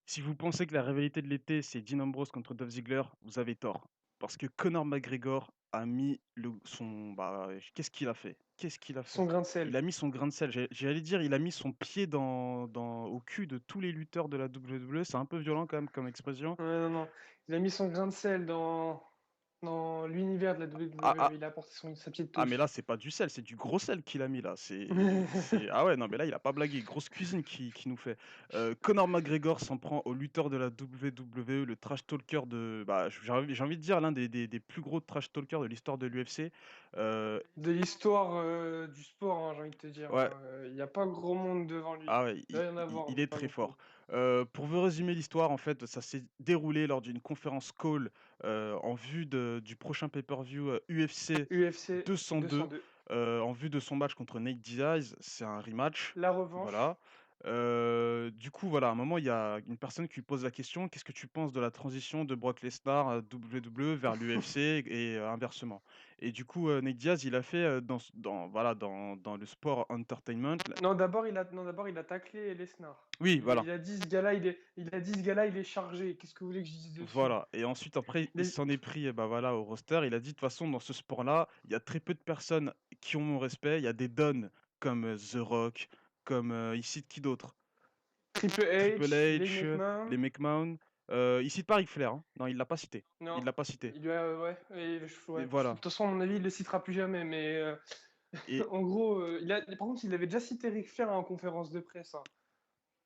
Si vous pensez que la rivalité de l'été, c'est Dean Ambrose contre Dolph Ziggler, vous avez tort. Parce que Conor McGregor a mis qu'est-ce qu'il a fait? Qu'est-ce qu'il a fait? Son grain de Il sel. a mis son grain de sel. J'allais dire, il a mis son pied au cul de tous les lutteurs de la WWE. C'est un peu violent quand même comme expression. Ouais, non, non. Il a mis son grain de sel dans l'univers de la Ah, WWE. ah, Il a apporté sa petite ah, mais là, touche. c'est pas du sel, c'est du gros sel qu'il a mis là. Ah ouais, non, mais là, il a pas blagué. Grosse cuisine qui nous fait. Conor McGregor s'en prend au lutteur de la WWE, le trash talker j'ai envie de dire l'un des plus gros trash talkers de l'histoire de l'UFC. De l'histoire du sport, hein, j'ai envie de te dire. Ouais, Il n'y a pas grand monde devant lui. ah ouais, Il doit y en avoir, il mais est pas très beaucoup. fort. Pour vous résumer l'histoire, en fait, ça s'est déroulé lors d'une conférence call, en vue du prochain pay-per-view, UFC UFC 202, 202. en vue de son match contre Nate Diaz. C'est un rematch, La revanche. voilà. Du coup, voilà, à un moment, il y a une personne qui lui pose la question: «Qu'est-ce que tu penses de la transition de Brock Lesnar, WWE vers l'UFC et inversement?» Et du coup, Nate Diaz, il a fait, dans le sport entertainment. Non, d'abord, il a taclé Lesnar. Oui, Il voilà, a dit ce gars-là, il est chargé. Qu'est-ce que vous voulez que je dise dessus? voilà, et ensuite après il Les- s'en est pris, au roster. Il a dit: «De toute façon dans ce sport-là, il y a très peu de personnes qui ont mon respect. Il y a des dons comme, The Rock, comme, il cite qui d'autre? Triple Triple H, les H, les McMahon. McMahon». Il cite pas Ric Flair, hein. Non, il l'a pas cité. Il Non, l'a pas cité, il lui a, ouais, et ouais. De voilà, toute façon, à mon avis, il le citera plus jamais. Mais et en gros, par contre, il avait déjà cité Ric Flair en conférence de presse, hein.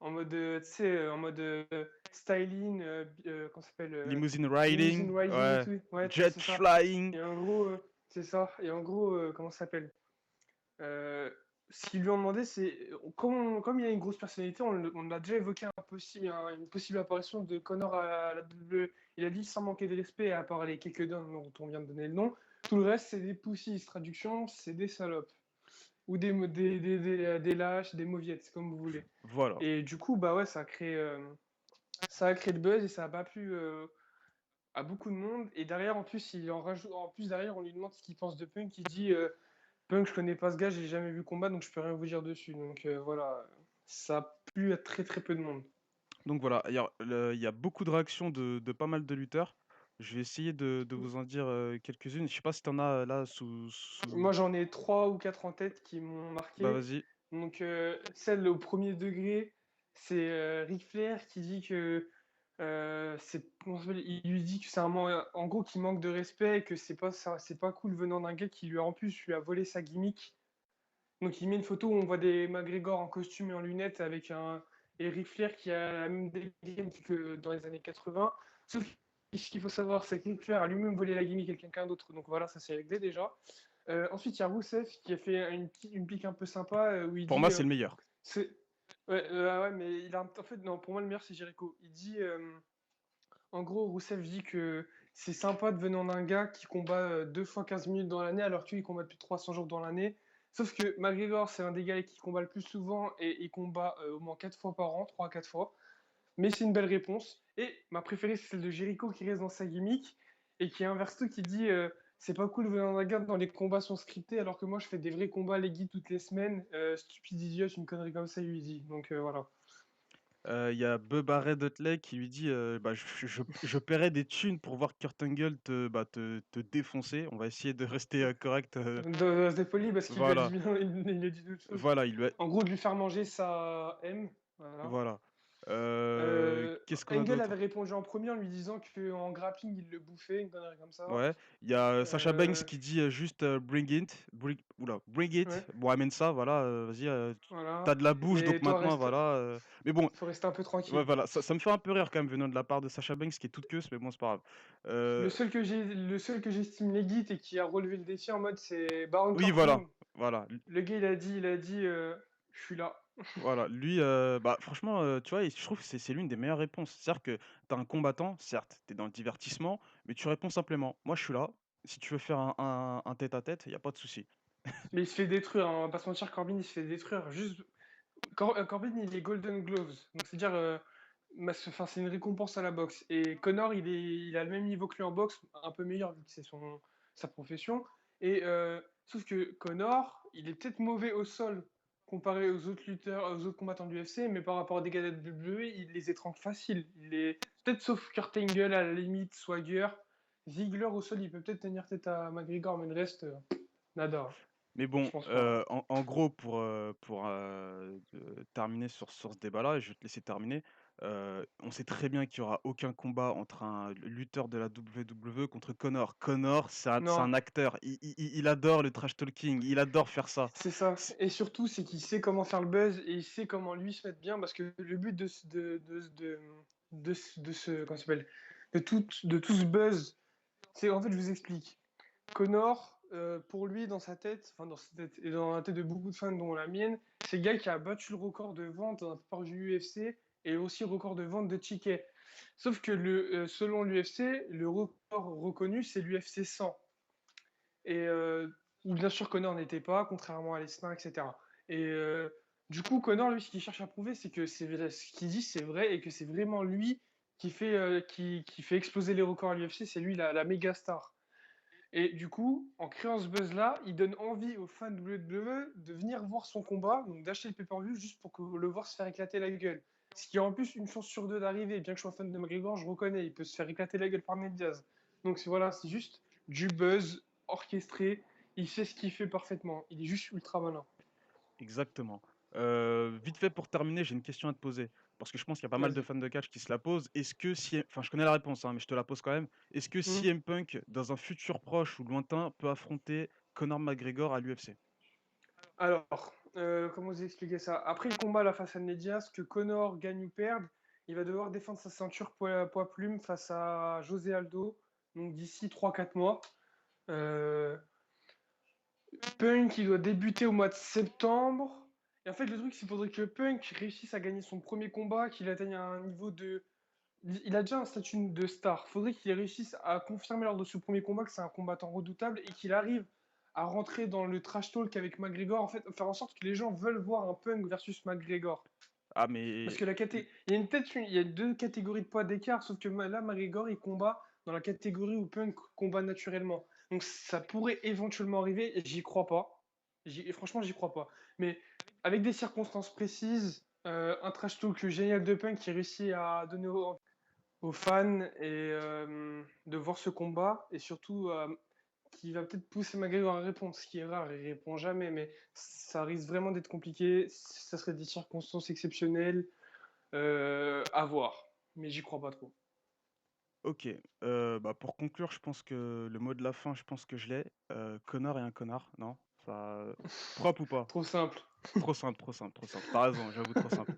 En mode, tu sais, en mode styling, comment ça s'appelle, limousine limousine riding, riding et ouais, tout. Ouais, tu vois, jet c'est ça. flying. Et en gros, c'est ça. Et en gros, comment ça s'appelle? Euh, Ce qu'ils lui ont demandé, c'est comme il y a une grosse personnalité, on a déjà évoqué une possible apparition de Connor à la WWE. Il a dit sans manquer de respect, à part les quelques dons dont on vient de donner le nom, tout le reste, c'est des pussies. Traduction, c'est des salopes. Ou des lâches, des mauviettes, c'est comme vous voulez. Voilà. Et du coup, bah ouais, ça a créé le buzz et ça a pas plu à beaucoup de monde. Et derrière, en plus, derrière, on lui demande ce qu'il pense de Punk. Il dit Punk, je connais pas ce gars, j'ai jamais vu combat, donc je peux rien vous dire dessus. Donc voilà, ça a plu à très très peu de monde. Donc voilà, il y a beaucoup de réactions de pas mal de lutteurs. Je vais essayer de vous en dire, quelques-unes. Je sais pas si tu en as, là, Moi, j'en ai trois ou quatre en tête qui m'ont bah, marqué. vas-y. Donc celle au premier degré, c'est Ric Flair qui dit que comment ça s'appelle, il lui dit que en gros qu'il manque de respect et que c'est pas cool venant d'un gars qui lui en plus lui a volé sa gimmick. Donc il met une photo où on voit des McGregor en costume et en lunettes avec un Ric Flair qui a la même gimmick que dans les années 80. Sauf que ce qu'il faut savoir, c'est que Ric Flair a lui-même volé la gimmick à quelqu'un d'autre. Donc voilà, ça c'est réglé déjà. Ensuite, il y a Rousseff qui a fait une pique un peu sympa où il Pour dit moi, c'est le meilleur. c'est ouais, ouais, mais en fait non, pour moi le meilleur c'est Jericho. Il dit en gros, Rousseff dit que c'est sympa de venant d'un gars qui combat 2 fois 15 minutes dans l'année, alors qu'il combat plus de 300 jours dans l'année. Sauf que McGregor, c'est un des gars qui combat le plus souvent et il combat au moins 4 fois par an, 3 à 4 fois. Mais c'est une belle réponse. Et ma préférée, c'est celle de Jericho qui reste dans sa gimmick et qui inverse tout, qui dit c'est pas cool venant d'un gars dans les combats sont scriptés, alors que moi je fais des vrais combats legit toutes les semaines. Stupide idiot, une connerie comme ça, il lui dit. Donc voilà. Il y a Bubba Ray Dudley qui lui dit, «Je paierais des thunes pour voir Kurt Angle te défoncer». On va essayer de rester, correct, De rester poli parce qu'il lui a dit voilà, bien, il lui a dit d'autres choses. voilà, il lui a En gros, de lui faire manger sa M. Voilà. voilà. Qu'est-ce qu'on a Engel avait d'autre? répondu en premier en lui disant qu'en grappling, il le bouffait, une connerie comme ça. Ouais, il y a, Sasha Banks Euh, qui dit, juste, «Bring it». ouais, Bon, amène ça, voilà, vas-y, tu voilà. de la bouche, Mais donc toi, maintenant, voilà, mais bon, faut rester un peu ouais, tranquille. voilà, ça me fait un peu rire quand même venant de la part de Sasha Banks qui est toute queue, mais bon, c'est pas grave. Heu, Le seul que j'estime legit et qui a relevé le défi en mode, c'est Baron oui, voilà, Corbin. voilà. Le gars, il a dit, je suis là. Voilà, lui, franchement, tu vois, je trouve que c'est l'une des meilleures réponses. C'est-à-dire que tu as un combattant, certes, tu es dans le divertissement, mais tu réponds simplement: «Moi, je suis là, si tu veux faire un tête-à-tête, il y a pas de souci». Mais il se fait détruire, hein, on va pas se mentir, Corbin, il se fait détruire. Juste, Corbin, il est Golden Gloves. Donc, c'est-à-dire, enfin, c'est une récompense à la boxe. Et Connor, il a le même niveau que lui en boxe, un peu meilleur vu que c'est sa profession. Et sauf que Connor, il est peut-être mauvais au sol comparé aux autres lutteurs, aux autres combattants de l'UFC, mais par rapport à des gars de la WWE, il les étrangle facile. Peut-être sauf Kurt Angle à la limite, Swagger. Ziggler au sol, il peut peut-être tenir tête à McGregor, mais le reste, nada. Mais Je bon, pense pas. en gros, pour terminer sur ce débat-là, et je vais te laisser terminer, on sait très bien qu'il y aura aucun combat entre un lutteur de la WWE contre Conor. Conor, c'est Non, un acteur. Il adore le trash talking, il adore faire ça. c'est ça. C'est Et surtout, c'est qu'il sait comment faire le buzz et il sait comment lui se mettre bien parce que le but comment ça s'appelle, de tout ce buzz, c'est en fait, je vous explique. Connor, pour lui, dans sa tête, enfin dans sa tête et dans la tête de beaucoup de fans, dont la mienne, c'est le gars qui a battu le record de vente d'un pay-per-view UFC et aussi le record de vente de tickets. Sauf que selon l'UFC, le record reconnu, c'est l'UFC 100. Et où bien sûr Connor n'était pas, contrairement à Lesnar, etc. Et du coup, Connor, lui, ce qu'il cherche à prouver, c'est que ce qu'il dit, c'est vrai et que c'est vraiment lui qui fait exploser les records à l'UFC, c'est lui la méga star. Et du coup, en créant ce buzz-là, il donne envie aux fans de WWE de venir voir son combat, donc d'acheter le pay-per-view juste pour le voir se faire éclater la gueule. Ce qui a en plus une chance sur deux d'arriver. Bien que je sois fan de McGregor, je reconnais, il peut se faire éclater la gueule par Ned Diaz. Donc voilà, c'est juste du buzz orchestré. Il sait ce qu'il fait parfaitement. Il est juste ultra malin. exactement. Vite fait pour terminer, j'ai une question à te poser, parce que je pense qu'il y a pas mal de Vas-y. fans de catch qui se la posent. Enfin, je connais la réponse, hein, mais je te la pose quand même. Est-ce que Hmm. CM Punk, dans un futur proche ou lointain, peut affronter Conor McGregor à l'UFC? Alors, comment vous expliquer ça? Après le combat là, face à Ned Diaz, que Connor gagne ou perde, il va devoir défendre sa ceinture poids plume face à José Aldo, donc d'ici 3 4 mois. Euh, Punk, il doit débuter au mois de septembre. Et en fait, le truc, c'est qu'il faudrait que Punk réussisse à gagner son premier combat, qu'il atteigne un niveau de. Il a déjà un statut de star. Faudrait qu'il réussisse à confirmer lors de ce premier combat que c'est un combattant redoutable et qu'il arrive à rentrer dans le trash talk avec McGregor. En fait, faire en sorte que les gens veulent voir un Punk versus McGregor. Ah, Parce mais que il y a deux catégories de poids d'écart, sauf que là, McGregor, il combat dans la catégorie où Punk combat naturellement. Donc ça pourrait éventuellement arriver, et j'y crois pas. Et franchement, j'y crois pas. Mais avec des circonstances précises, un trash talk génial de Punk qui réussit à donner aux fans et de voir ce combat, et surtout qui va peut-être pousser McGregor à répondre, ce qui est rare, il répond jamais, mais ça risque vraiment d'être compliqué. Ça serait des circonstances exceptionnelles. À voir, mais j'y crois pas trop. ok. Bah, pour conclure, je pense que le mot de la fin, je pense que je l'ai. Connor est un connard, non? Ça, propre ou pas? Trop simple. Trop simple, trop simple, trop simple. T'as raison, j'avoue, trop simple.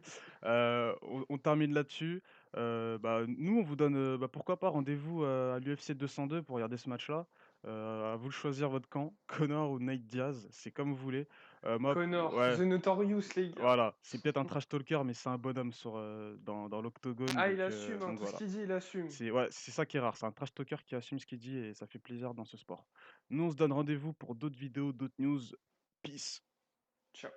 On termine là-dessus. Bah, nous, on vous donne, bah, pourquoi pas, rendez-vous à l'UFC 202 pour regarder ce match-là. À vous de choisir votre camp, Conor ou Nate Diaz, c'est comme vous voulez. Moi, Connor, ouais, The Notorious, les gars. voilà, c'est peut-être un trash talker, mais c'est un bonhomme dans l'octogone, Ah, il assume, hein, donc tout ce voilà. qu'il dit, il assume. C'est ouais, c'est ça qui est rare, c'est un trash talker qui assume ce qu'il dit et ça fait plaisir dans ce sport. Nous, on se donne rendez-vous pour d'autres vidéos, d'autres news. Peace. Ciao.